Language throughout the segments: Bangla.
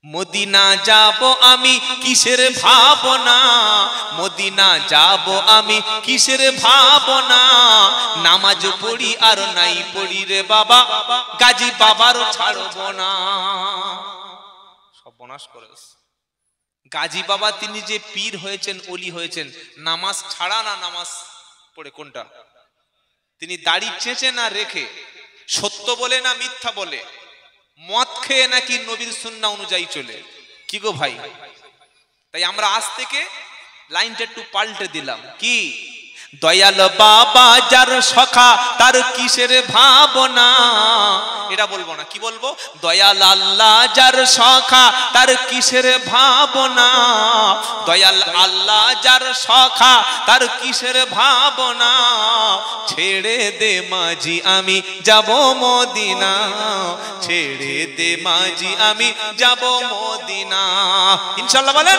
মদিনা যাব আমি কিসের ভাবনা, মদিনা যাব আমি কিসের ভাবনা, নামাজ পড়ি আর নাই পড়ি রে বাবা, গাজী বাবারও ছাড়ব না। সর্বনাশ করেছে। গাজী বাবা তিনি যে পীর হয়েছেন, ওলি হয়েছেন, নামাজ ছাড়া না নামাজ পড়ে কোনটা? তিনি দাড়ি চেঁচে না রেখে, সত্য বলে না মিথ্যা বলে, মদ খেয়ে নাকি নবীর সুন্নাহ অনুযায়ী চলে? কি গো ভাই? তাই আমরা আজ থেকে লাইনটা একটু পাল্টে দিলাম। কি? দয়াল বাবা যার সখা তার কিসের ভাবনা, এটা বলবো না। কি বলবো? দয়াল আল্লাহ যার সখা তার কিসের ভাবনা, দয়াল আল্লাহ যার সখা তার কিসের ভাবনা, ছেড়ে দে মাঝি আমি যাব মদিনা, ছেড়ে দে মাঝি আমি যাব মদিনা। ইনশাআল্লাহ বলেন।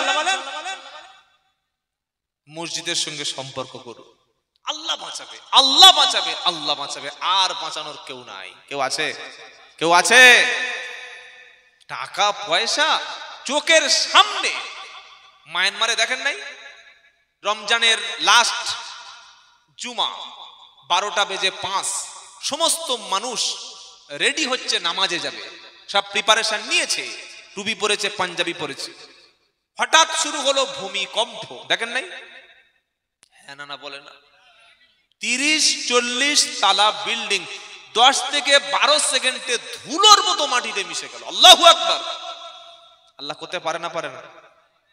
মসজিদের সঙ্গে সম্পর্ক করুন, আল্লাহ বাঁচাবে, আল্লাহ বাঁচাবে, আল্লাহ বাঁচাবে, আর বাঁচানোর কেউ নাই। কেউ আছে? কেউ আছে? টাকা পয়সা চোখের সামনে। মায়ানমারে দেখেন নাই, রমজানের লাস্ট জুমা 12:05 সমস্ত মানুষ রেডি হচ্ছে, নামাজে যাবে, সব প্রিপারেশন নিয়েছে, টুপি পরেছে, পাঞ্জাবি পরেছে। হঠাৎ শুরু হলো ভূমিকম্প। দেখেন নাই? হ্যাঁ না বলে না? 30-40 তালা বিল্ডিং 10 থেকে 12 সেকেন্ডে ধুলোর মতো মাটিতে মিশে গেল। আল্লাহু আকবার। আল্লাহ করতে পারে না? পারে না?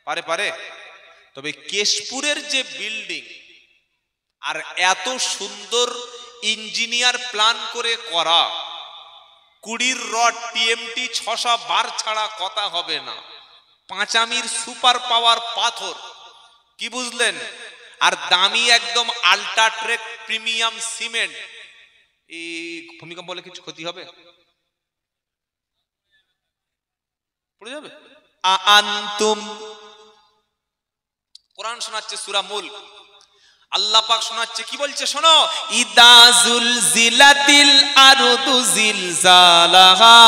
পারে, পারে। তবে কেশপুরের যে বিল্ডিং, আর এত সুন্দর ইঞ্জিনিয়ার প্ল্যান করে করা, 20 রড টিএমটি 600 বার ছাড়া কথা হবে না, পাঁচামির সুপার পাওয়ার পাথর। কি বুঝলেন? আর দামি একদম আল্ট্রাট্রেক প্রিমিয়াম সিমেন্ট। এই ভূমিকম্প বলে কিছু ক্ষতি হবে? পড়ে যাবে। আনতুম, কোরআন শোনাচ্ছে সূরা মুলক, আল্লাহ পাক শোনাচ্ছে, কি বলছে শোনো, ইদা জুলজিলাতিল আরদু জিলজালাহা।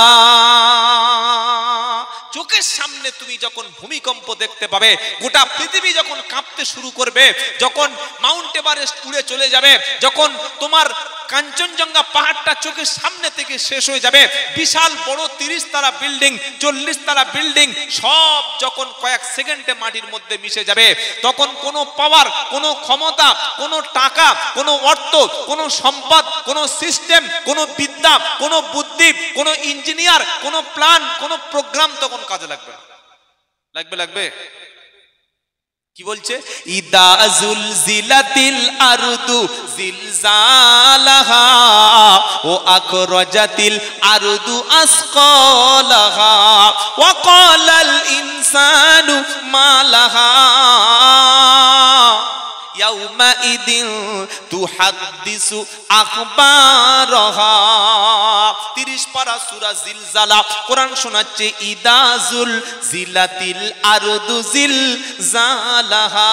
চোখের সামনে তুমি যখন ভূমিকম্প দেখতে পাবে, গোটা পৃথিবী যখন কাঁপতে শুরু করবে, যখন মাউন্ট এভারেস্ট উড়ে চলে যাবে, যখন তোমার কাঞ্চনজঙ্ঘা পাহাড়টা চোখের সামনে থেকে শেষ হয়ে যাবে, বিশাল বড় 30 তলা বিল্ডিং, 40 তলা বিল্ডিং সব যখন কয়েক সেকেন্ডে মাটির মধ্যে মিশে যাবে, তখন কোনো পাওয়ার, কোনো ক্ষমতা, কোনো টাকা, কোনো অর্থ, কোনো সম্পদ, কোনো সিস্টেম, কোনো বিদ্যা, কোনো বুদ্ধি, কোনো ইঞ্জিনিয়ার, কোনো প্ল্যান, কোনো প্রোগ্রাম তখন কাজে লাগবে। লাগবে? লাগবে। কি বলছে? ইদা জুলজিলাতিল আরদু জিলজালাহা ওয়া আখরাজাতিল আরদু আসকালাহা ওয়া ক্বালাল ইনসানু মা লাহা ইয়াউমা ইদিন তুহাদ্দিসু আখবারাহা। 30 পারা সূরা জিলজালা। কোরআন শোনাচ্ছে ইদাজুল জিলাতিল আরদু জিলজালাহা।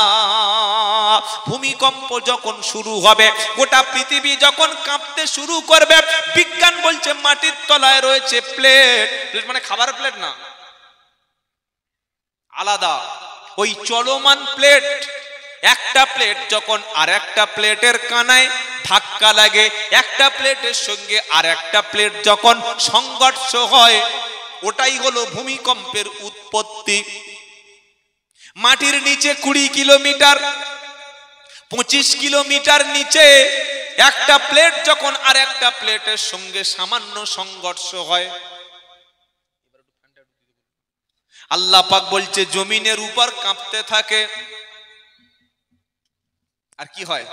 ভূমিকম্প যখন শুরু হবে, গোটা পৃথিবী যখন কাঁপতে শুরু করবে, বিজ্ঞান বলছে মাটির তলায় রয়েছে প্লেট। প্লেট মানে খাবার প্লেট না, আলাদা। ওই চলমান প্লেট, একটা প্লেট যখন আর একটা প্লেটের কানায় ধাক্কা লাগে, একটা প্লেটের সঙ্গে আর একটা প্লেট যখন সংঘর্ষ হয়, ওটাই হলো ভূমিকম্পের উৎপত্তি। মাটির নিচে 20 কিলোমিটার, 25 কিলোমিটার নিচে একটা প্লেট যখন আর একটা প্লেটের সঙ্গে সামান্য সংঘর্ষ হয়, আল্লাহ পাক বলছে জমিনের উপর কাঁপতে থাকে। আর কি হয়?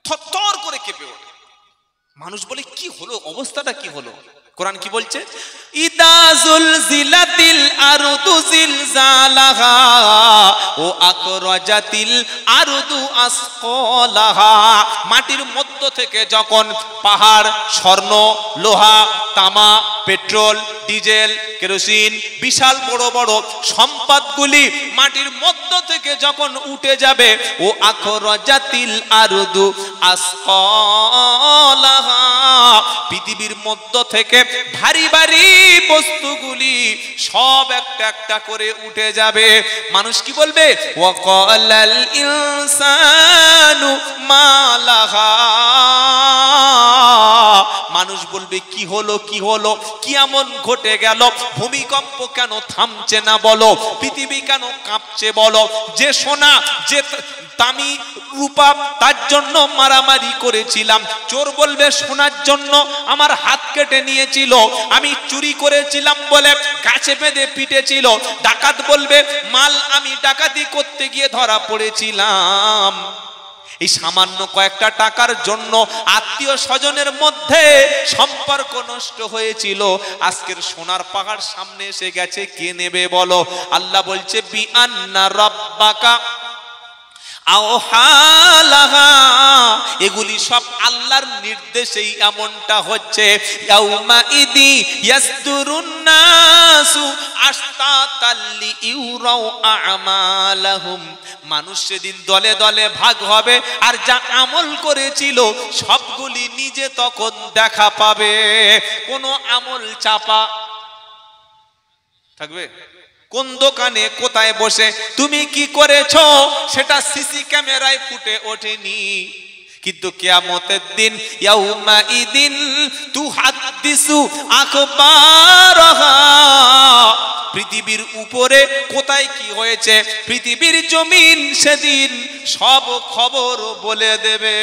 থরথর করে কেঁপে ওঠে। মানুষ বলে কি হলো, অবস্থাটা কি হলো? কোরআন কি বলছে? ইদা জুলজিলাতিল আরদু জিলজালাহা ওয়া আখরাজাতিল আরদু আসকালাহা। মাটির মধ্য থেকে যখন পাহাড়, স্বর্ণ, লোহা, তামা, পেট্রোল, ডিজেল, কেরোসিন, বিশাল বড় বড় সম্পদগুলি মাটির মধ্য থেকে যখন উঠে যাবে, ও আখরাজাতিল আরদু আসকালাহা, পৃথিবীর মধ্য থেকে ভারী ভারী বস্তুগুলি সব একটা একটা করে উঠে যাবে। মানুষ কি বলবে? ওয়াকালাল ইনসানু মা লাহা, মানুষ বলবে কি হলো কি হলো, কি এমন ঘটে গেল, ভূমিকম্প কেন থামছে না বলো, পৃথিবী কেন কাঁপছে বলো, যে সোনা যে দামি রূপা তার জন্য মারামারি করেছিলাম, চোর বলবে সোনার জন্য আমার হাত কেটে নিয়েছিল, আমি চুরি করেছিলাম বলে গাছে বেঁধে পিটেছিল, ডাকাত বলবে মাল আমি ডাকাতি করতে গিয়ে ধরা পড়েছিলাম। এই সামান্য কয়েকটা টাকার জন্য আত্মীয় স্বজনের মধ্যে সম্পর্ক নষ্ট হয়েছিল, আজকের সোনার পাহাড় সামনে এসে গেছে, কে নেবে বলো? আল্লাহ বলছে বি আন্না রাব্বাকা আওহালাহা, এগুলি সব আল্লাহর নির্দেশেই এমনটা হচ্ছে। ইয়াউমা ইদি ইয়াসদুরুন নাসু আশতাতাল লিইউরাউ আমালাহুম, মানুষ সেদিন দলে দলে ভাগ হবে, আর যা আমল করেছিল সবগুলি নিজে তখন দেখা পাবে, কোনো আমল চাপা থাকবে? কোন দোকানে কোথায় বসে তুমি কি করেছো সেটা সিসি ক্যামেরায় ফুটে ওঠেনি, কিন্তু কিয়ামতের দিন ইয়াউমা ইদিন তুহাদ্দিসু আখবারহা, পৃথিবীর উপরে কোথায় কি হয়েছে, পৃথিবীর জমিন সেদিন সব খবর বলে দেবে।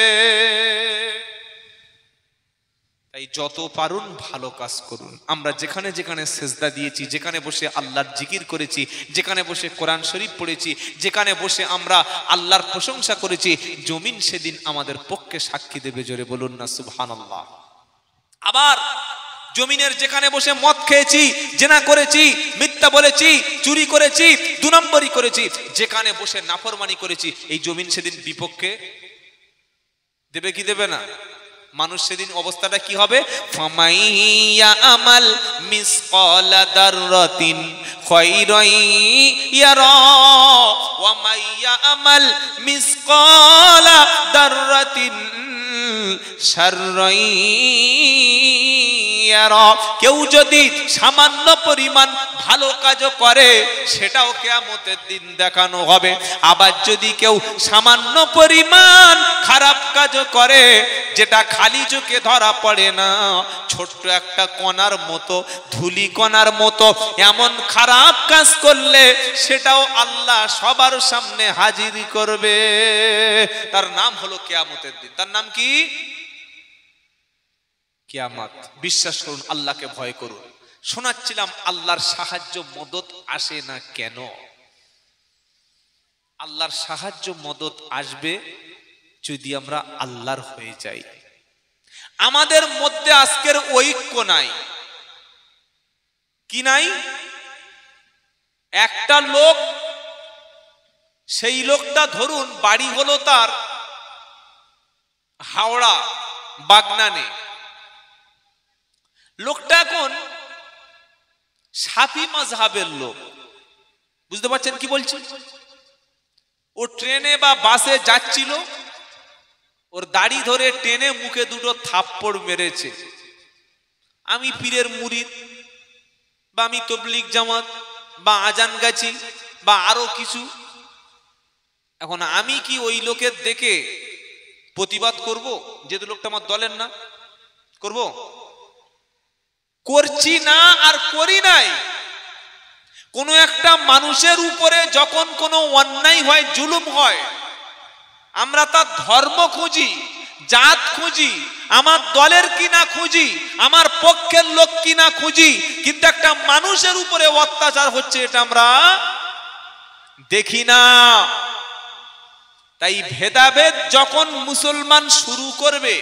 তাই যত পারুন ভালো কাজ করুন। আমরা যেখানে যেখানে সেজদা দিয়েছি, যেখানে বসে আল্লাহর জিকির করেছি, যেখানে বসে কোরআন শরীফ পড়েছি, যেখানে বসে আমরা আল্লাহর প্রশংসা করেছি, জমিন সেদিন আমাদের পক্ষে সাক্ষী দেবে। জোরে বলুন না সুবহানাল্লাহ। আবার জমিনের যেখানে বসে মদ খেয়েছি, জেনা করেছি, মিথ্যা বলেছি, চুরি করেছি, 2 নম্বরই করেছি, যেখানে বসে নাফরমানি করেছি, এই জমিন সেদিন বিপক্ষে দেবে কি দেবে না? মানুষ সেদিন অবস্থাটা কি হবে? ফামাইয়া আমাল মিসকালা দাররাতিন খায়রান ইয়ারা ওয়া মাইয়া আমাল মিসকালা দাররাতিন শাররান ইয়ারা, কেউ যদি সামান্য পরিমাণ ভালো কাজ করে সেটাও কিয়ামতের দিন দেখানো হবে, আবার যদি কেউ সামান্য পরিমাণ খারাপ কাজ করে যেটা খালি চোখে ধরা পড়ে না, ছোট্ট একটা কণার মতো, ধুলি কণার মতো, এমন খারাপ কাজ করলে সেটাও আল্লাহ সবার সামনে হাজির করবে। তার নাম হলো কিয়ামতের দিন। তার নাম কি? কিয়ামত। বিশ্বাস করুন, আল্লাহকে ভয় করুন। শোনাচ্ছিলাম আল্লাহর সাহায্য মদত আসে না কেন? আল্লাহর সাহায্য মদত আসবে যদি আমরা আল্লাহর হয়ে যাই। আমাদের মধ্যে আজকের ঐক্য নাই। কি নাই? একটা লোক, সেই লোকটা ধরুন বাড়ি হলো তার হাওড়া বাগনানে, লোকটা এখন শাফি মাযহাবের লোক। বুঝতে পারছেন কি বলছি? ও ট্রেনে বা বাসে যাচ্ছিল, ওর দাড়ি ধরে টেনে মুখে 2 থাপ্পড় মেরেছে। আমি পীরের মুরিদ, বা আমি তবলিগ জামাত, বা আজান গাছি, বা আরো কিছু। এখন আমি কি ওই লোকের দেখে প্রতিবাদ করব? যেহেতু লোকটা আমার দলের না, করব? করছি না আর করি নাই। কোন একটা মানুষের উপরে যখন কোনো অন্যায় হয়, জুলুম হয়, আমরা তার ধর্ম খুঁজি, জাত খুঁজি, আমার দলের কিনা খুঁজি, আমার পক্ষের লোক কিনা খুঁজি, কিন্তু একটা মানুষের উপরে অত্যাচার হচ্ছে এটা আমরা দেখি না। তাই ভেদাভেদ যখন মুসলমান শুরু করবে,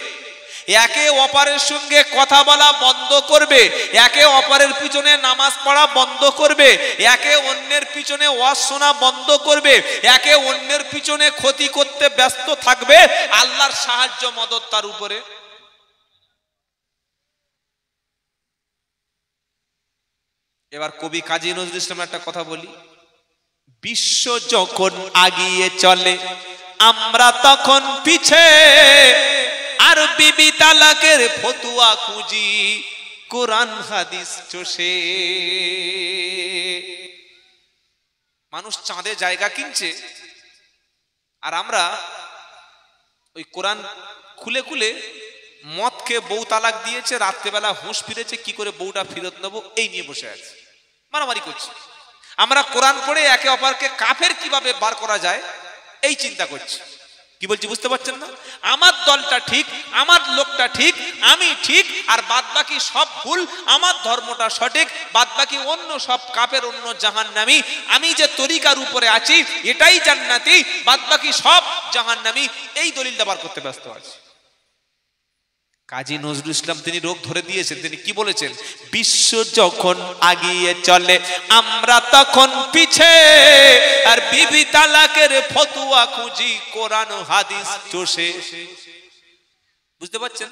একে অপরের সঙ্গে কথা বলা বন্ধ করবে, একে অপরের পিছনে নামাজ পড়া বন্ধ করবে, একে অন্যের পিছনে ওয়াজ শোনা বন্ধ করবে, একে অন্যের পিছনে ক্ষতি করতে ব্যস্ত থাকবে, আল্লাহর সাহায্য মদত তার উপরে। এবার কবি কাজী নজরুল ইসলামের একটা কথা বলি। বিশ্ব যখন আগিয়ে চলে আমরা তখন পিছে, আর বিবি তালাকের ফতুয়া খুঁজি কোরআন হাদিস চষে। মানুষ চাঁদে জায়গা কিনছে, আর আমরা ওই কোরআন খুলে খুলে মদ খেয়ে বউ তালাক দিয়েছে, রাত্রেবেলা হুঁশ ফিরেছে, কি করে বউটা ফেরত নেবো এই নিয়ে বসে আছে, মারামারি করছি। আমরা কোরআন পড়ে একে অপরকে কাফের কিভাবে বার করা যায় এই চিন্তা করছি। কি বলছি বুঝতে পারছেন না? আমার দলটা ঠিক, আমার লোকটা ঠিক, আমি ঠিক, আর বাদ বাকি সব ভুল, আমার ধর্মটা সঠিক, বাদ বাকি অন্য সব কাফের, অন্য জাহান্নামী। আমি যে তরিকার উপরে আছি এটাই জান্নাতি, বাদ বাকি সব জাহান্নামী। এই দলিলটা বার করতে ব্যস্ত আছে। কাজী নজরুল ইসলাম তিনি রোগ ধরে দিয়েছেন, তিনি কি বলেছেন? বিশ্ব যখন আগিয়ে চলে আমরা তখন পিছে, আর বিবি তালাকের ফতুয়া খুঁজি কোরআন হাদিস চষে। বুঝতে পারছেন?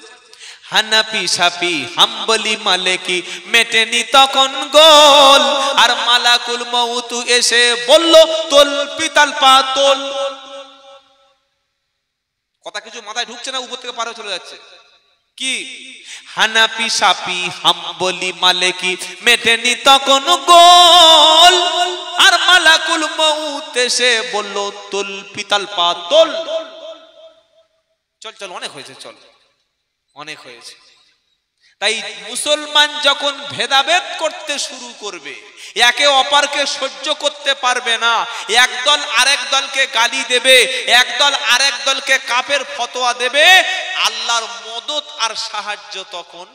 হানাফি শাফি হাম্বলি মালিকি মেটেনি তখন গোল, আর মালাকুল মউত এসে বলল তোল পিতাল পা তোল। কথা কিছু মাথায় ঢুকছে না, উপর থেকে পারে চলে যাচ্ছে। কি? হানাফি শাফি হাম্বলি মালিকি মেটেনি তখন গোল, আর মালাকুল মউত এসে বলল তোল পিতাল পা তোল। চল চল, অনেক হয়েছে, চল অনেক হয়েছে। তাই মুসলমান যখন ভেদাভেদ করতে শুরু করবে, একে অপরকে সহ্য করতে পারবে না, একদল আরেক দলকে গালি দেবে, একদল আরেক দলকে কাফের ফতোয়া দেবে, আল্লাহর মদদ আর সাহায্য তখন।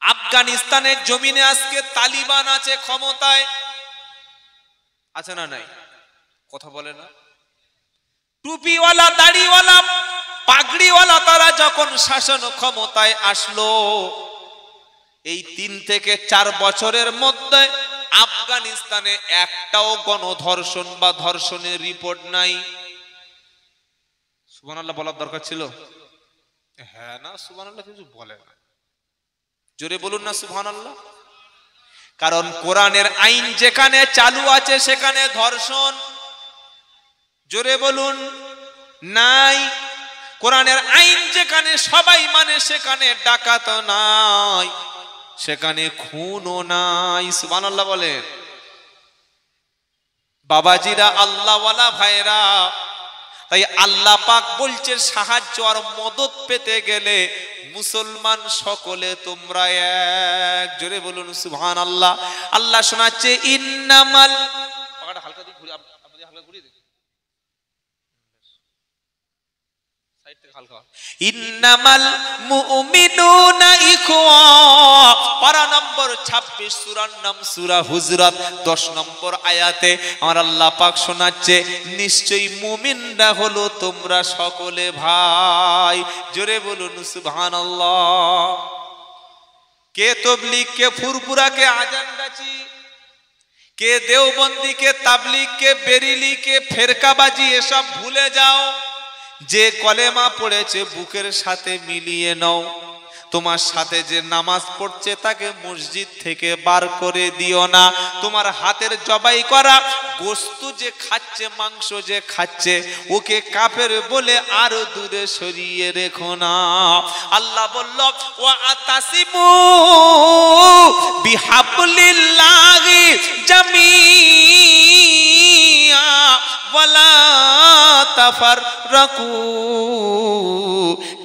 আফগানিস্তানের জমিনে আজকে তালিবান আছে ক্ষমতায়, আছে না নাই? কথা বলে না? টুপিওয়ালা দাড়িওয়ালা পাগড়িওয়ালা তারা যখন শাসন ক্ষমতায় আসলো, এই 3 থেকে 4 বছরের মধ্যে আফগানিস্তানে একটাও গণধর্ষণ বা ধর্ষণের রিপোর্ট নাই। সুবহানাল্লাহ বলার দরকার ছিল? হ্যাঁ না, সুবহানাল্লাহ কিছু বলে না, জোরে বলুন না সুবহানাল্লাহ। কারণ কোরআনের আইন যেখানে চালু আছে সেখানে ধর্ষণ, জোরে বলুন, নাই। কোরআনের আইন যেখানে সবাই মানে সেখানে ডাকাত নাই, সেখানে খুনও নাই। সুবহানাল্লাহ বলেন। বাবাজিরা, আল্লাহওয়ালা ভাইরা, তাই আল্লাহ পাক বলছে সাহায্য আর মদদ পেতে গেলে মুসলমান সকলে তোমরা এক। জোরে বলুন সুবহানাল্লাহ। আল্লাহ শোনাচ্ছে ইন্নামাল, পাখাটা হালকা দিয়ে ঘুরে, আপনি হালকা ঘুরিয়ে দিন, সাইড থেকে হালকা। ইন্নামাল মুমিনুনা ইখওয়া, পারা নম্বর 26, সূরার নাম সূরা হুজরাত, 10 নম্বর আয়াতে আমার আল্লাহ পাক শোনাচ্ছে নিশ্চয়ই মুমিনরা হলো তোমরা সকলে ভাই। জোরে বলুন সুবহানাল্লাহ। কে তবলিগ, কে ফুরফুরা, কে আজানগাছি, কে দেওবন্দি, কে তাবলিগ, কে বেরিলি, কে ফেরকাবাজি, এসব ভুলে যাও। যে কলেমা পড়েছে বুকের সাথে মিলিয়ে নাও। তোমার সাথে যে নামাজ পড়ছে তাকে মসজিদ থেকে বার করে দিও না। তোমার হাতের জবাই করা গোশত যে খাচ্ছে, মাংস যে খাচ্ছে, ওকে কাফের বলে আর দূরে সরিয়ে রেখো না। আল্লাহ বলল ওয়া আতাসিমু বিহাবলিল্লাহি জামিআ ওয়ালা তাফাররাকু।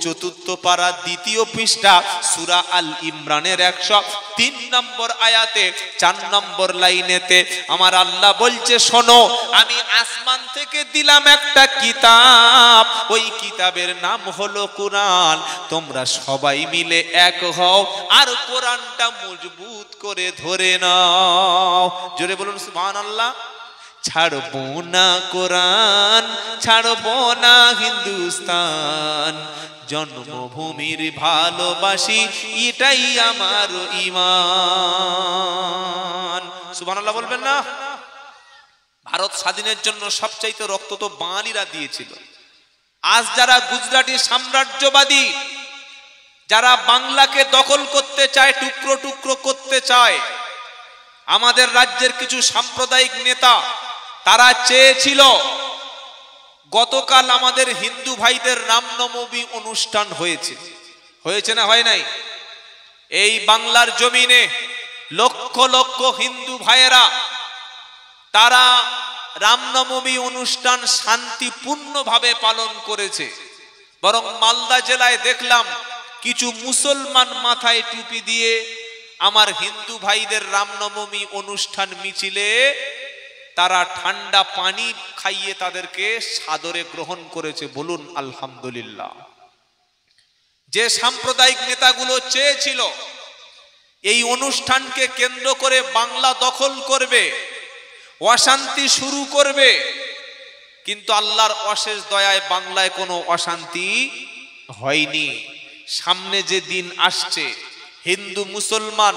চতুর্থ পারা 2য় পৃষ্ঠা সূরা আল ইমরানের 103 নম্বর আয়াতে 4 নম্বর লাইনেতে আমার আল্লাহ বলছে শোনো, আমি আসমান থেকে দিলাম একটা কিতাব, ওই কিতাবের নাম হলো কোরআন। তোমরা সবাই মিলে এক হও আর কোরআনটা মজবুত করে ধরে নাও। জোরে বলুন সুবহানাল্লাহ। ছাড়বো না কোরআন, ছাড়বো না হিন্দুস্তান, জন্মভূমির ভালোবাসি এটাই আমার ঈমান। সুবহানাল্লাহ বলবেন না? ভারত স্বাধীনের জন্য সবচাইতে রক্ত তো বাঙালিরা দিয়েছিল। আজ যারা গুজরাটি সাম্রাজ্যবাদী, যারা বাংলাকে দখল করতে চায়, টুকরো টুকরো করতে চায়, আমাদের রাজ্যের কিছু সাম্প্রদায়িক নেতা তারা চেয়েছিল গতকাল আমাদের হিন্দু ভাইদের রামনবমী অনুষ্ঠান হয়েছে, হয়েছে না হয় নাই? এই বাংলার জমিনে লক্ষ লক্ষ হিন্দু ভাইয়েরা তারা রামনবমী অনুষ্ঠান শান্তিপূর্ণভাবে পালন করেছে। বরং মালদা জেলায় দেখলাম কিছু মুসলমান মাথায় টুপি দিয়ে আমার হিন্দু ভাইদের রামনবমী অনুষ্ঠান মিছিলে তারা ঠান্ডা পানি খাইয়ে তাদেরকে সাদরে গ্রহণ করেছে। বলুন আলহামদুলিল্লাহ। যে সাম্প্রদায়িক নেতাগুলো চেয়েছিল এই অনুষ্ঠানকে কেন্দ্র করে বাংলা দখল করবে, অশান্তি শুরু করবে, কিন্তু আল্লাহর অশেষ দয়ায় বাংলায় কোনো অশান্তি হয়নি। সামনে যে দিন আসছে, হিন্দু মুসলমান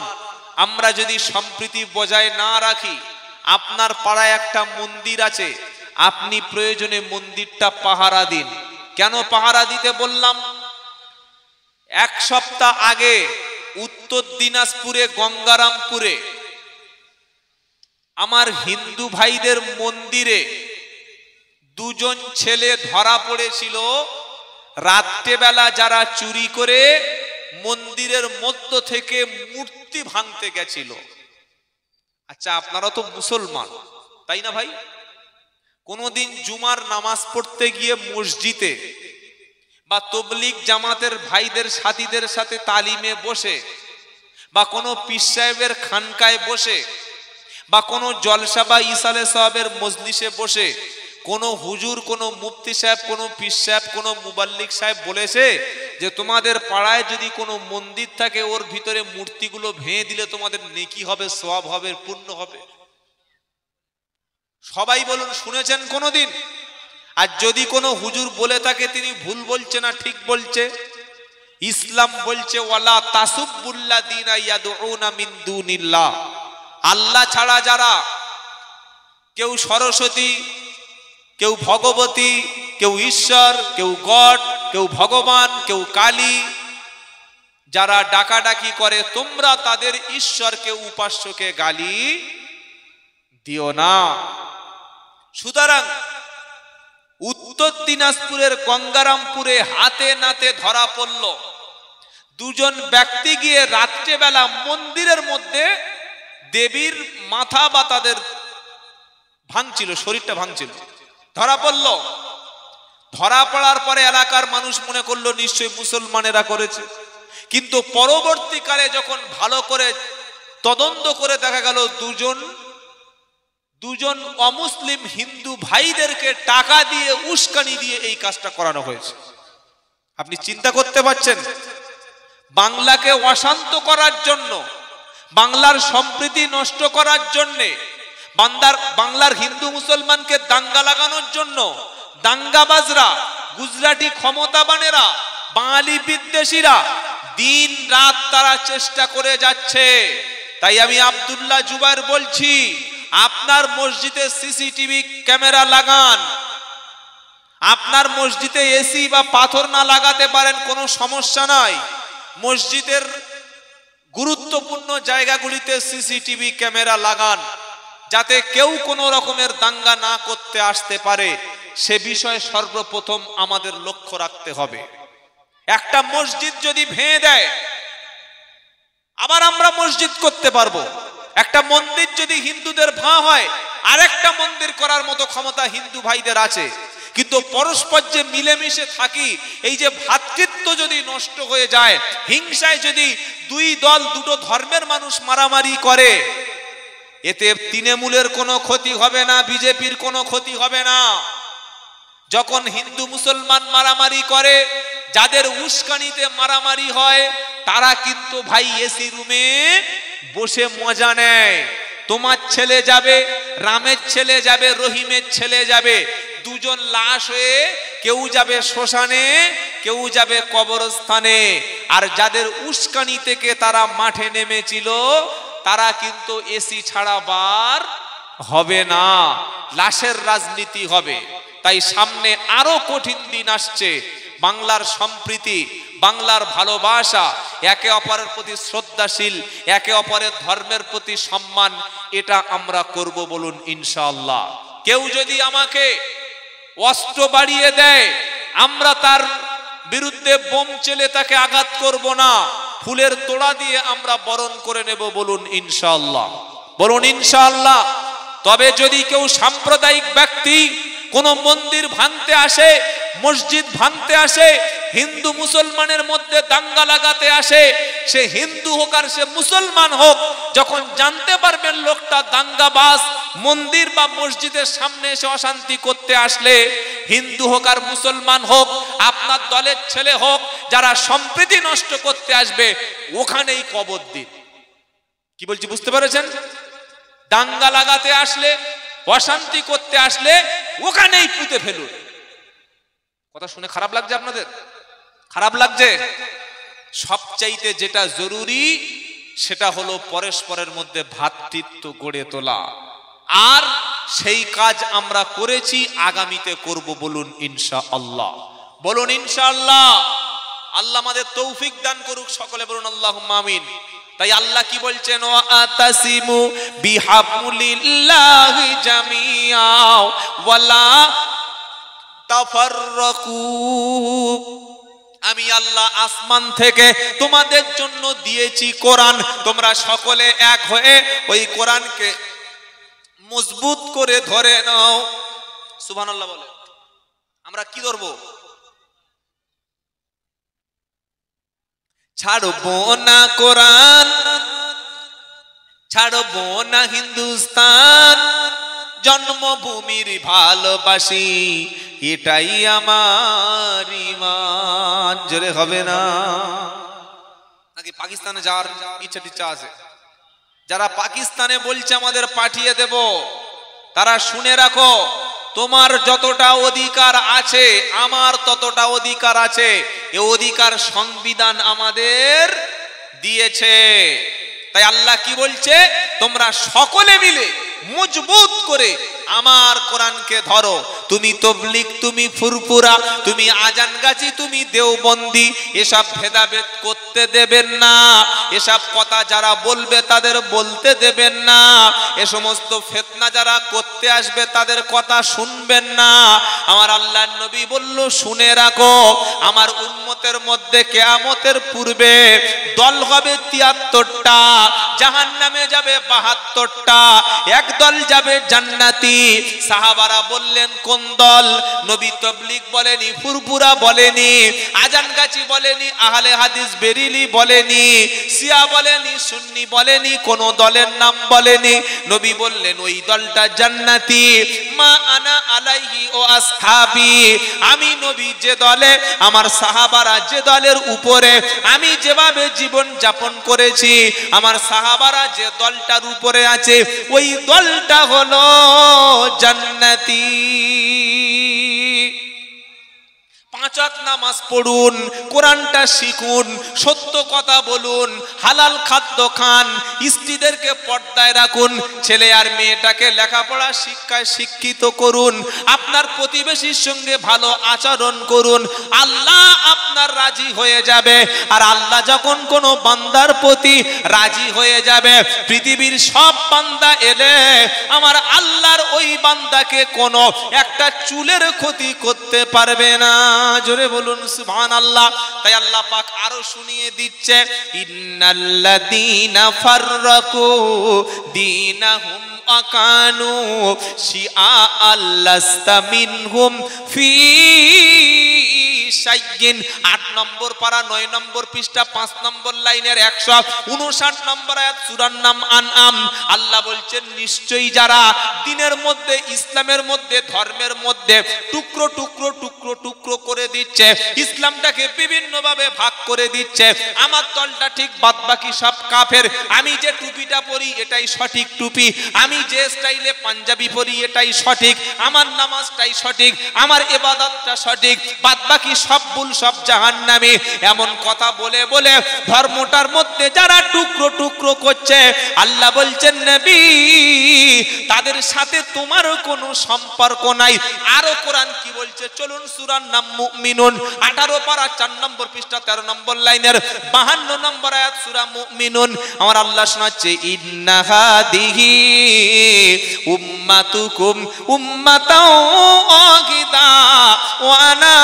আমরা যদি সম্প্রীতি বজায় না রাখি, আপনার পাড়ায় একটা মন্দির আছে, আপনি প্রয়োজনে মন্দিরটা পাহারা দিন। কেন পাহারা দিতে বললাম? এক সপ্তাহ আগে উত্তর দিনাজপুরে গঙ্গারামপুরে আমার হিন্দু ভাইদের মন্দিরে দুজন ছেলে ধরা পড়েছিল রাত্রেবেলা, যারা চুরি করে মন্দিরের মধ্য থেকে মূর্তি ভাঙতে গেছিল। আচ্ছা, আপনারা তো মুসলমান, তাই না ভাই? কোনদিন জুমার নামাজ পড়তে গিয়ে মসজিদে বা তবলিগ জামাতের ভাইদের সাথীদের সাথে তালিমে বসে বা কোনো পীর সাহেবের খানকায় বসে বা কোনো জলসা বা ইসালে সাহেবের মজলিসে বসে কোনো হুজুর, কোনো মুফতি সাহেব, কোনো পীর সাহেব, কোনো মুবাল্লিক সাহেব বলেছে যে তোমাদের পাড়ায় যদি কোনো মন্দির থাকে ওর ভিতরে মূর্তিগুলো ভেঙে দিলে তোমাদের নেকি হবে, সওয়াব হবে, পুণ্য হবে? সবাই বলুন শুনেছেন কোনোদিন? আর যদি কোনো হুজুর বলে থাকে তিনি ভুল বলছে না ঠিক বলছে? ইসলাম বলছে ওয়ালা তাসুবুল্লাযিনা ইয়াদউনা মিন দুনিল্লাহ, আল্লাহ ছাড়া যারা, কেউ সরস্বতী, কেউ ভগবতী, কেউ ঈশ্বর, কেউ গড, কেউ ভগবান, কেউ কালী, যারা ডাকাডাকি করে তোমরা তাদের ঈশ্বরকে, উপাস্যকে গালি দিও না। সুতরাং উত্তর দিনাজপুরের গঙ্গারামপুরে হাতে নাতে ধরা পড়ল দুজন ব্যক্তি গিয়ে রাত্রেবেলা মন্দিরের মধ্যে দেবীর মাথা বা তাদের ভাঙছিল, শরীরটা ভাঙছিল। ধরা পড়ল। ধরা পড়ার পরে এলাকার মানুষ মনে করলো নিশ্চয়ই মুসলমানেরা করেছে, কিন্তু পরবর্তীকালে যখন ভালো করে তদন্ত করে দেখা গেল দুজন অমুসলিম হিন্দু ভাইদেরকে টাকা দিয়ে, উস্কানি দিয়ে এই কাজটা করানো হয়েছে। আপনি চিন্তা করতে পারছেন? বাংলাকে অশান্ত করার জন্য, বাংলার সম্প্রীতি নষ্ট করার জন্য, বাংলার হিন্দু মুসলমানকে দাঙ্গা লাগানোর জন্য দাঙ্গাবাজরা, গুজরাটি ক্ষমতাবানেরা, বাঙালি বিদ্বেষীরা দিন রাত তারা চেষ্টা করে যাচ্ছে। তাই আমি আব্দুল্লাহ জুবায়ের বলছি, আপনার মসজিদে সিসিটিভি ক্যামেরা লাগান। আপনার মসজিদে এসি বা পাথর না লাগাতে পারেন, কোনো সমস্যা নাই। মসজিদের গুরুত্বপূর্ণ জায়গাগুলিতে সিসিটিভি ক্যামেরা লাগান, যাতে কেউ কোনো রকমের দাঙ্গা না করতে আসতে পারে। সে বিষয়ে সর্বপ্রথম আমাদের লক্ষ্য রাখতে হবে। একটা মসজিদ যদি ভেঙে দেয়, আবার আমরা মসজিদ করতে পারবো। একটা মন্দির যদি হিন্দুদের ভাঙা হয়, আরেকটা মন্দির করার মতো ক্ষমতা হিন্দু ভাইদের আছে। কিন্তু পরস্পর যে মিলেমিশে থাকি, এই যে ভ্রাতৃত্ব যদি নষ্ট হয়ে যায়, হিংসায় যদি দুই দল, দুটো ধর্মের মানুষ মারামারি করে, এতে তৃণমূলের কোনো ক্ষতি হবে না, বিজেপির কোনো ক্ষতি হবে না। যখন হিন্দু মুসলমান মারামারি করে, যাদের উস্কানিতে মারামারি হয়, তারা কিন্তু ভাই এসি রুমে বসে মজা নেয়। তোমার ছেলে যাবে, রামের ছেলে যাবে, রহিমের ছেলে যাবে, দুজন লাশ হয়ে কেউ যাবে শ্মশানে, কেউ যাবে কবরস্থানে। আর যাদের উস্কানি থেকে তারা মাঠে নেমেছিল, তারা কিন্তু এসি ছাড়া বার হবে না, লাশের রাজনীতি হবে। তাই সামনে আরো কঠিন দিন আসছে। বাংলার সম্প্রীতি, বাংলার ভালোবাসা, একে অপরের প্রতি শ্রদ্ধাশীল, একে অপরের ধর্মের প্রতি সম্মান, এটা আমরা করব, বলুন ইনশাআল্লাহ। কেউ যদি আমাকে অস্ত্র বাড়িয়ে দেয়, আমরা তার বিরুদ্ধে বোম চেলে তাকে আঘাত করব না, ফুলের তোড়া দিয়ে আমরা বরণ করে নেব। বলুন ইনশাআল্লাহ, বলুন ইনশাআল্লাহ। তবে যদি কেউ সাম্প্রদায়িক ব্যক্তি কোন মন্দির ভাঙতে আসে, মসজিদ ভাঙতে আসে, হিন্দু মুসলমানের মধ্যে দাঙ্গা লাগাতে আসে, সে হিন্দু হোক আর সে মুসলমান হোক, যখন জানতে পারবেন লোকটা দাঙ্গাবাজ, মন্দির বা মসজিদের সামনে এসে অশান্তি করতে আসলে, হিন্দু হোক আর মুসলমান হোক, আপনার দলের ছেলে হোক, যারা সম্প্রীতি নষ্ট করতে আসবে ওখানেই কবর দিন। কি বলছি বুঝতে পেরেছেন? দাঙ্গা লাগাতে আসলে, অশান্তি করতে আসলে ওখানেই পুঁতে ফেলুন। কথা শুনে খারাপ লাগছে আপনাদের? খারাপ লাগছে? সবচাইতে যেটা জরুরি সেটা হলো পরস্পরের মধ্যে ভ্রাতৃত্ব গড়ে তোলা, আর সেই কাজ আমরা করেছি, আগামীতে করব। বলুন ইনশাআল্লাহ, বলুন ইনশাআল্লাহ। আল্লাহ আমাদের তৌফিক দান করুক, সকলে বলুন আল্লাহুম্মা আমিন। তাই আল্লাহ কি বলছেন? ওয়া আতাসিমু বিহাবলিল্লাহি জামিআ ওয়ালা তাফাররাকু। আমি আল্লাহ আসমান থেকে তোমাদের জন্য দিয়েছি কোরআন, তোমরা সকলে এক হয়ে ওই কোরআনকে মজবুত করে ধরে নাও। সুবহানাল্লাহ বলে। আমরা কি ধরবো? ছাড়বো না কোরআন, ছাড়বো না হিন্দুস্তান, জন্মভূমির ভালোবাসি, এটাই আমার ঈমান। জোরে হবে না? নাকি পাকিস্তানে যাওয়ার ইচ্ছা আছে? যারা পাকিস্তানে বলছে আমাদের পাঠিয়ে দেব, তারা শুনে রাখো, তোমার যতটা অধিকার আছে আমার ততটা অধিকার আছে। এই অধিকার সংবিধান আমাদের দিয়েছে। তাই আল্লাহ কি বলছে? তোমরা সকলে মিলে মজবুত করে আমার কোরআনকে ধরো। তুমি তবলিগ, তুমি ফুরফুরা, তুমি আজানগাছি, তুমি দেওবন্দি, এসব ভেদাভেদ করতে দেবেন না। এসব কথা যারা বলবে তাদের বলতে দেবেন না। এ সমস্ত ফিতনা যারা করতে আসবে তাদের কথা শুনবেন না। আমার আল্লাহর নবী বলল, শুনে রাখো, আমার উম্মতের মধ্যে কিয়ামতের পূর্বে দল হবে 73টা, জাহান্নামে যাবে 72টা, এক দল যাবে জান্নাতি। সাহাবারা বললেন, কোন দল? নবী তবলিগ বলেনি, ফুরফুরা বলেনি, আজানগাছি বলেনি, আহলে হাদিস বেরিলি বলেনি, শিয়া বলেনি, সুন্নি বলেনি, কোন দলের নাম বলেনি। নবী বললেন ওই দলটা জান্নাতি। মা আনা আলাইহি ও আসহাবি, আমি নবী যে দলে, আমার সাহাবারা যে দলের উপরে আমি যেভাবে জীবন যাপন করেছি, আমার সাহাবারা যে দলটার উপরে আছে ওই দলটা হলো জান্নাতি। 5 ওয়াক্ত নামাজ পড়ুন, কোরআনটা শিখুন, সত্য কথা বলুন, হালাল খাদ্য খান, স্ত্রীদেরকে পর্দায় রাখুন, ছেলে আর মেয়েটাকে লেখাপড়া শিক্ষায় শিক্ষিত করুন, আপনার প্রতিবেশীর সঙ্গে ভালো আচরণ করুন। আল্লাহ আপনার রাজি হয়ে যাবে। আর আল্লাহ যখন কোনো বান্দার প্রতি রাজি হয়ে যাবে, পৃথিবীর সব বান্দা এলে আমার আল্লাহর ওই বান্দাকে কোনো একটা চুলের ক্ষতি করতে পারবে না। জোরে বলুন সুবহানাল্লাহ। তাই আল্লাহ পাক আরো শুনিয়ে দিচ্ছে, ইন্নাল্লাযীনা ফাররাকু দীনাহুম ওয়া কানু শিআ লাস্তা মিনহুম ফি শাইইন। 8 নম্বর পারা 9 নম্বর পৃষ্ঠা 5 নম্বর লাইনের 159 নম্বর আয়াত সূরার নাম আনআম। আল্লাহ বলছেন, নিশ্চয়ই যারা দ্বীনের মধ্যে, ইসলামের মধ্যে, ধর্মের মধ্যে টুকরো টুকরো টুকরো টুকরো করে দিচ্ছে, ইসলামটাকে বিভিন্ন ভাবে ভাগ করে দিচ্ছে, আমার দলটা ঠিক, বাদ বাকি সব কাফের, আমি যে টুপিটা পরি এটাই সঠিক টুপি, আমি যে স্টাইলে পাঞ্জাবি পরি এটাই সঠিক, আমার নামাজটাই সঠিক, আমার ইবাদতটা সঠিক, বাদ বাকি সব ভুল, সব জাহান্নামী, এমন কথা বলে বলে ধর্মটার মধ্যে যারা টুকরো টুকরো করছে, আল্লাহ বলছেন নবী তাদের এর সাথে তোমারও কোনো সম্পর্ক নাই। আরো কোরআন কি বলছে চলুন, সূরার নাম মুমিনুন, 18 পারা 4 নম্বর পৃষ্ঠা 13 নম্বর লাইনের 52 নম্বর আয়াত সূরা মুমিনুন। আমার আল্লাহ শোনাচ্ছে, ইন্না হাদিহি উম্মাতুকুম উম্মাতাও ওয়াহিদা ওয়া আনা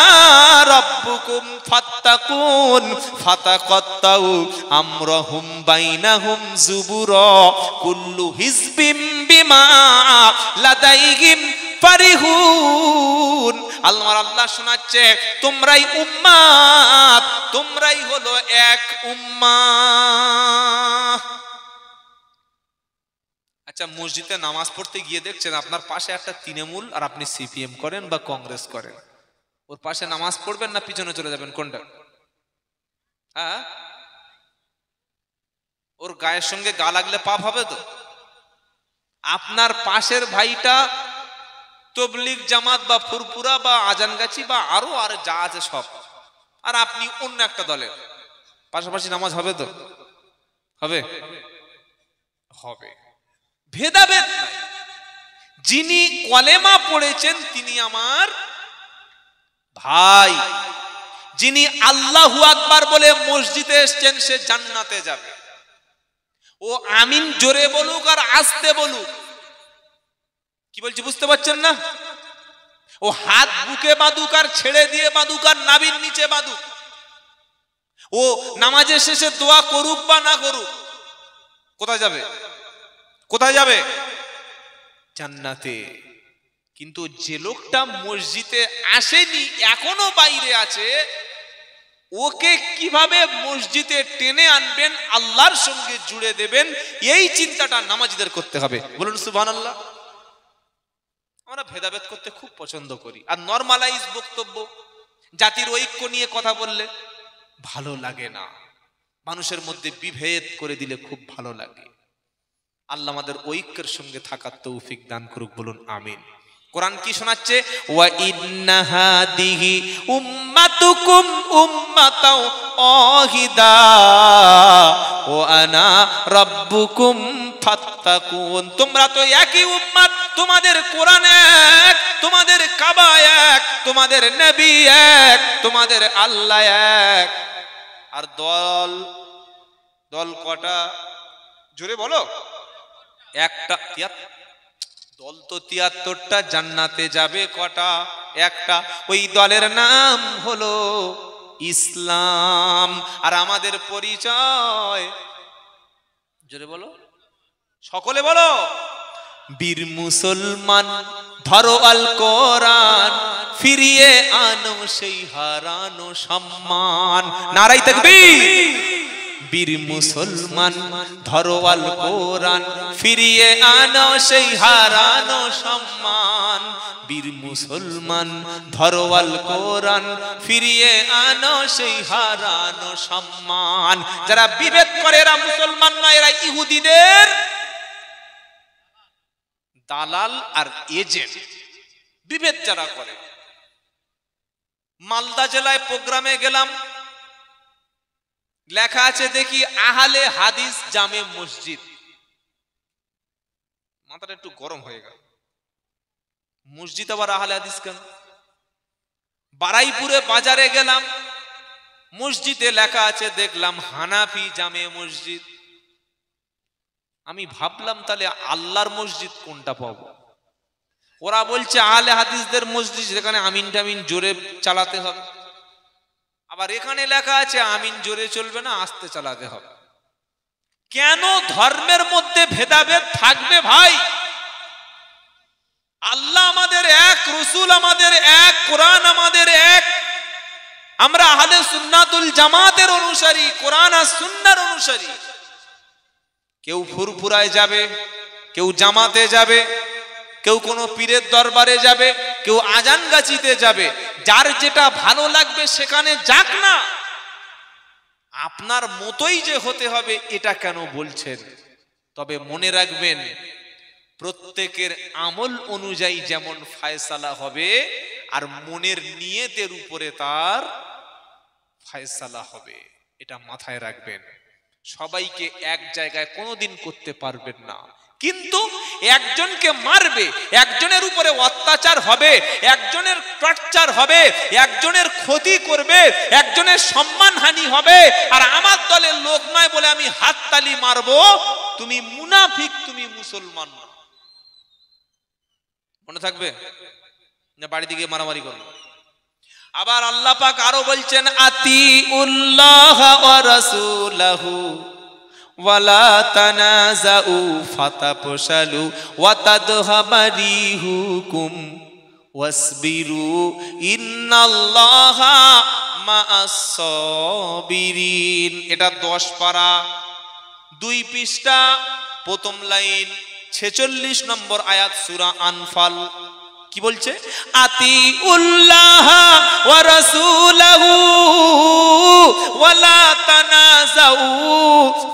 রাব্বুকুম ফাত্তাকুন ফাতাকাত্তাউ আমরাহুম বাইনাহুম যুবুরা কুল্লু হিজবিম বিমা লাদাইহিম ফারিহুন। আল্লাহ শোনাচ্ছে, তোমরাই উম্মাত, তোমরাই হলো এক উম্মাহ। আচ্ছা, মসজিদে নামাজ পড়তে গিয়ে দেখছেন আপনার পাশে একটা তৃণমূল আর আপনি সিপিএম করেন বা কংগ্রেস করেন, ওর পাশে নামাজ পড়বেন না পিছনে চলে যাবেন? কোনটা? হ্যাঁ, ওর গায়ের সঙ্গে গা লাগলে পাপ হবে তো? আপনার পাশের ভাইটা তবলিগ জামাত বা ফুরপুরা বা আজানগাছি বা আরো আর যা আছে সব, আর আপনি অন্য একটা দলের, পাশাপাশি নামাজ হবে তো? হবে? হবে। ভেদাভেদ নাই। যিনি কলেমা পড়েছেন তিনি আমার ভাই, যিনি আল্লাহু আকবার বলে মসজিদে এসেছেন সে জান্নাতে যাবে। ও আমিন জোরে বলুক আর আস্তে বলুক, কি বলছি বুঝতে পারছেন না? ও হাত বুকে বাঁধুক আর ছেড়ে দিয়ে বাঁধুক আর নাভির নিচে বাঁধুক, ও নামাজের শেষে দোয়া করুক বা না করুক, কোথায় যাবে? কোথায় যাবে? জান্নাতে। কিন্তু যে লোকটা মসজিদে আসেনি, এখনো বাইরে আছে, ওকে কিভাবে মসজিদে টেনে আনবেন, আল্লাহর সঙ্গে জুড়ে দেবেন, এই চিন্তাটা নামাজিদের করতে হবে। বলুন সুবহানাল্লাহ। আমরা ভেদাভেদ করতে খুব পছন্দ করি, আর নরমালাইজ বক্তব্য, জাতির ঐক্য নিয়ে কথা বললে ভালো লাগে না, মানুষের মধ্যে বিভেদ করে দিলে খুব ভালো লাগে। আল্লাহ আমাদের ঐক্যের সঙ্গে থাকার তৌফিক দান করুক, বলুন আমিন। কোরআন কি শোনাচ্ছে? ওয়া ইন্না হাদিহি উম্মাতুকুম উম্মাতাও ওয়াহিদা ওয়া আনা রাব্বুকুম ফাত্তাকুন। তোমরা তো একই উম্মাত, তোমাদের কোরআন এক, তোমাদের কাবা এক, তোমাদের নবী এক, তোমাদের আল্লাহ এক। আর দল, দল কটা? জোরে বলো। একটা। দল তো ৭৩টা, জান্নাতে যাবে কটা? একটা। ওই দলের নাম হলো ইসলাম। আর আমাদের পরিচয়, জোরে বলো, সকলে বলো, বীর মুসলমান, ধরো আল কোরআন, ফিরিয়ে আনো সেই হারানো সম্মান। নারায়ে তাকবীর। বীর মুসলমান, ধরো আল কোরআন, ফিরিয়ে আনো সেই হারানো সম্মান। বীর মুসলমান, ধরো আল কোরআন, ফিরিয়ে আনো সেই হারানো সম্মান। যারা বিভেদ করে এরা মুসলমান নয়, এরা ইহুদিদের দালাল আর এজেন্ট। বিভেদ যারা করে। মালদা জেলায় প্রোগ্রামে গেলাম, লেখা আছে দেখি আহলে হাদিস জামে মসজিদ। মাথাটা একটু গরম হয়ে গেল, মসজিদ আবার আহলে হাদিস কেন? বারাইপুরে বাজারে গেলাম, মসজিদে লেখা আছে দেখলাম হানাফি জামে মসজিদ। আমি ভাবলাম তাহলে আল্লাহর মসজিদ কোনটা পাবো? ওরা বলছে আহলে হাদিসদের মসজিদ, যেখানে আমিন টামিন জোরে চালাতে হবে। আবার এখানে লেখা আছে আমিন জোরে চলবে না, আস্তে চালাতে হবে। কেন ধর্মের মধ্যে ভেদাভেদ থাকবে ভাই? আল্লাহ আমাদের এক, রাসূল আমাদের এক, কোরআন আমাদের এক। আমরা আহলে সুন্নাতুল জামাতের অনুসারী, কোরআন আর সুন্নাহর অনুসারী। কেউ ফুরফুরায় যাবে, কেউ জামাতে যাবে, কেউ কোনো পীরের দরবারে যাবে, কেউ আজানগাছিতে যাবে। যার যেটা ভালো লাগবে সেখানে যাক না। আপনার মতোই যে হতে হবে এটা কেন বলছেন? তবে মনে রাখবেন, প্রত্যেকের আমল অনুযায়ী যেমন ফয়সালা হবে, আর মনের নিয়তের উপরে তার ফয়সালা হবে, এটা মাথায় রাখবেন। সবাইকে এক জায়গায় কোনোদিন করতে পারবেন না। কিন্তু একজনকে মারবে, একজনের উপরে অত্যাচার হবে, একজনের টর্চার হবে, একজনের ক্ষতি করবে, একজনের সম্মানহানি হবে, আর আমার দলের লোক নয় বলে আমি হাততালি মারবো, তুমি মুনাফিক, তুমি মুসলমান না। মনে থাকবে না? বাড়ি দিকে মারামারি করবে। আবার আল্লাহ পাক আরো বলছেন, আতিউল্লাহ ওয়া রাসূলাহু ওয়ালা তানাজাউ ফাতাফশালু ওয়া তাদহাবা রিহুকুম ওয়াসবিরু ইন্নাল্লাহা মাআস সাবিরিন। এটা 10 পারা 2 পৃষ্ঠা, প্রথম লাইন, 46 নম্বর আয়াত, সূরা আনফাল। কি বলছে? আতিউল্লাহ ওয়া রাসূলাহু ওয়ালা তানাজাউ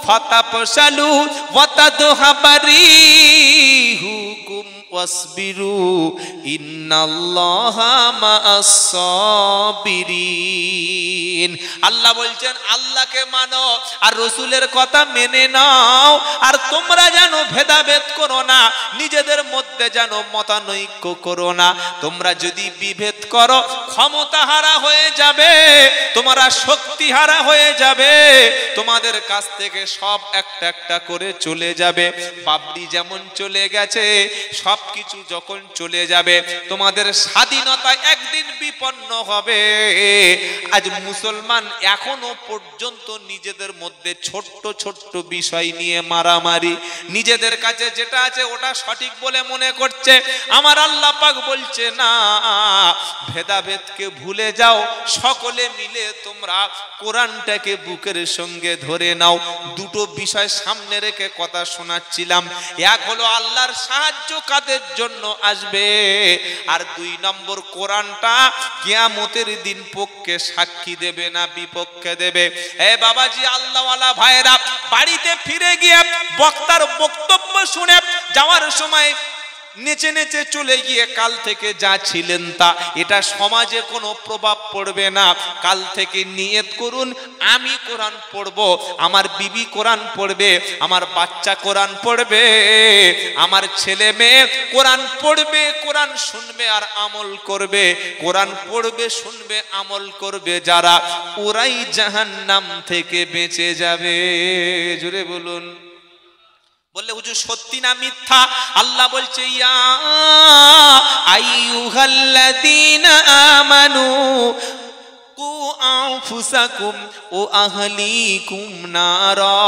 ফাতাফশালু ওয়া তাদহাবা রিহুকুম ওয়াসবিরু ইন্নাল্লাহা মাআস সাবিরিন। আল্লাহ বলছেন আল্লাহকে মানো আর রাসূলের কথা মেনে নাও, আর তোমরা যেন ভেদাভেদ করো না, নিজেদের মধ্যে যেন মতানৈক্য করো না। তোমরা যদি বিভেদ করো ক্ষমতাহারা হয়ে যাবে, তোমরা শক্তিহারা হয়ে যাবে, তোমাদের কাছ থেকে সব একটা একটা করে চলে যাবে। বাবরি যেমন চলে গেছে, সব কিছু যখন চলে যাবে, তোমাদের স্বাধীনতা একদিন বিপন্ন হবে। আজ মুসলমান এখনো পর্যন্ত নিজেদের মধ্যে ছোট্ট ছোট্ট বিষয় নিয়ে মারামারি, নিজেদের কাছে যেটা আছে ওটা সঠিক বলে মনে করছে। আমার আল্লাহ পাক বলছে না, ভেদাভেদকে ভুলে যাও, সকলে মিলে তোমরা কোরআনটাকে বুকের সঙ্গে ধরে নাও। দুটো বিষয় সামনে রেখে কথা শোনাচ্ছিলাম। এক হলো আল্লাহর সাহায্য কাদের জন্য আসবে, আর 2 নম্বর কোরআনটা কিয়ামতের দিন পক্ষে সাক্ষী দেবে না বিপক্ষে দেবে। হে বাবাজি, আল্লাহওয়ালা ভাইরা, বাড়িতে ফিরে গিয়ে বক্তার বক্তব্য শুনে যাওয়ার সময় নেচে নেচে চলে গিয়ে কাল থেকে যা ছিলেন তা, এটা সমাজে কোনো প্রভাব পড়বে না। কাল থেকে নিয়ত করুন, আমি কোরআন পড়ব, আমার বিবি কোরআন পড়বে, আমার বাচ্চা কোরআন পড়বে, আমার ছেলে মেয়ে কোরআন পড়বে, কোরআন শুনবে আর আমল করবে। কোরআন পড়বে, শুনবে, আমল করবে যারা, ওরাই জাহান্নাম থেকে বেঁচে যাবে। জোরে বলুন। বললে হুজুর সত্যি না মিথ্যা? আল্লাহ বলছে, ইয়া আইয়ুহাল্লাযীনা আমানু কু আনফুসাকুম ওয়া আহলিকুম নারা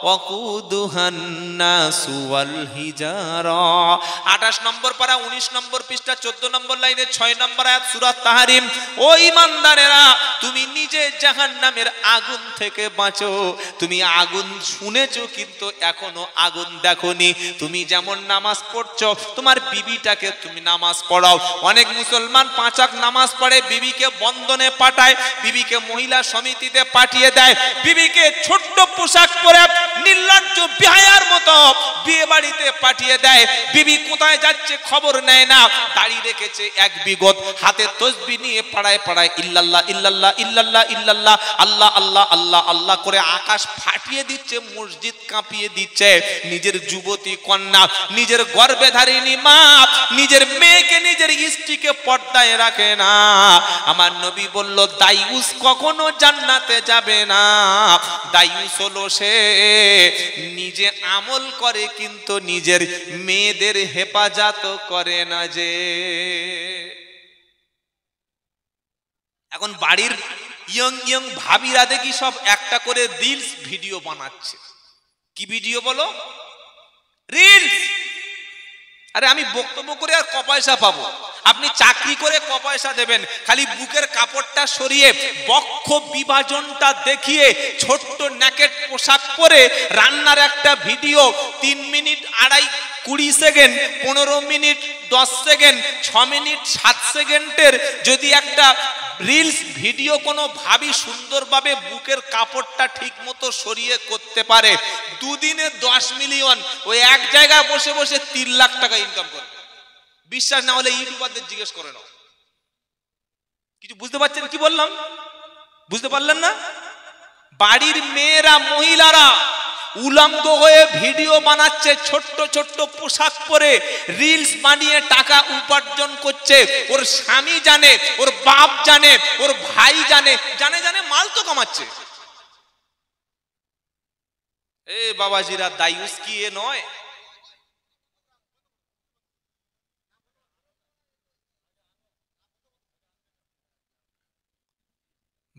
ওয়াকুদুহান নাসু ওয়াল হিজারা। 28 নম্বর পারা 19 নম্বর পৃষ্ঠা 14 নম্বর লাইনে 6 নম্বর আয়াত, সূরা তাহরিম। ও ঈমানদারেরা, তুমি নিজে জাহান্নামের আগুন থেকে বাঁচো। তুমি আগুন শুনেছো কিন্তু এখনো আগুন দেখোনি। তুমি যেমন নামাজ পড়ছো, তোমার বিবিটাকে তুমি নামাজ পড়াও। অনেক মুসলমান 5 ওয়াক্ত নামাজ পড়ে, বিবিকে বন্ধনে পাঠায়, বিবিকে মহিলা সমিতিতে পাঠিয়ে দেয়, বিবিকে ছোট্ট পোশাক পরে নির্লজ্জ বেহায়ার মতো বিয়ে বাড়িতে পাঠিয়ে দেয়। বিবি কোথায় যাচ্ছে খবর নেয় না, দাড়ি রেখেছে 1 বিগত, হাতে তসবিহ নিয়ে পাড়ায় পাড়ায় ইল্লাল্লাহ ইল্লাল্লাহ ইল্লাল্লাহ ইল্লাল্লাহ আল্লাহ আল্লাহ আল্লাহ আল্লাহ করে আকাশ ফাটিয়ে দিচ্ছে, মসজিদ কাঁপিয়ে দিচ্ছে। নিজের যুবতী কন্যা, নিজের গর্ভে ধারিণী মা, নিজের মেয়েকে, নিজের স্ত্রীকে পর্দায় রাখে না। আমার নবী বলল, দায়ুস কখনো জান্নাতে যাবে না। দায়ুস হলো সে নিজে আমল করে কিন্তু নিজের মেয়েদের হেফাজত করে না। যে এখন বাড়ির ইয়ং ইয়ং ভাবিরা দেখি সব একটা করে রিলস ভিডিও বানাচ্ছে। কি ভিডিও বলো? রিলস। আরে আমি বক্তব্য করে আর ক পয়সা পাবো? আপনি চাকরি করে ক পয়সা দেবেন? খালি বুকের কাপড়টা সরিয়ে বক্ষ বিভাজনটা দেখিয়ে ছোট্ট ন্যাকেট পোশাক পরে রান্নার একটা video 3 minute 2.5 20 second 15 minute 10 second 6 minute 7 সেকেন্ডের যদি একটা রিলস ভিডিও কোনো ভাবি সুন্দরভাবে বুকের কাপড়টা ঠিক মতো সরিয়ে করতে পারে, 2 দিনে 10 মিলিয়ন, ওই এক জায়গায় বসে বসে 3 লাখ টাকা ইনকাম করবে। বিশ্বাস না হলে ইউটিউবারদের জিজ্ঞেস করে নাও। কিছু বুঝতে পারছেন কি বললাম? বুঝতে পারলেন না? বাড়ির মেয়েরা, মহিলারা উলঙ্গ হয়ে ভিডিও বানাচ্ছে, ছোট্ট ছোট্ট পোশাক পরে রিলস বানিয়ে টাকা উপার্জন করছে। ওর স্বামী জানে, ওর বাপ জানে, ওর ভাই জানে, জানে জানে মাল তো কামাচ্ছে। এ বাবাজিরা, দায়ুস কি এ নয়?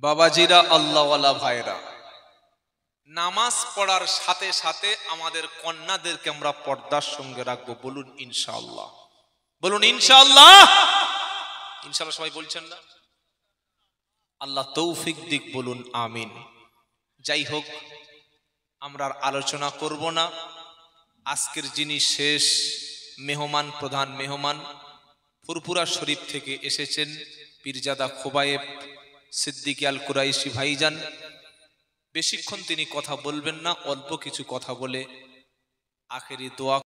বাবাজিরা, আল্লাহওয়ালা ভাইরা, নামাজ পড়ার সাথে সাথে আমাদের কন্যাদেরকে আমরা পর্দার সঙ্গে রাখবো। বলুন ইনশাআল্লাহ, বলুন ইনশাআল্লাহ। ইনশাআল্লাহ সবাই বলছেন না? আল্লাহ তৌফিক দিক, বলুন আমিন। যাই হোক, আমরা আর আলোচনা করব না। আজকের যিনি শেষ মেহমান, প্রধান মেহমান, ফুরফুরা শরীফ থেকে এসেছেন পীরজাদা খোবায়েব সিদ্দিকী আল কুরাইশি ভাইজান। বেশিক্ষণ তিনি কথা বলবেন না, অল্প কিছু কথা বলে আখেরি দোয়া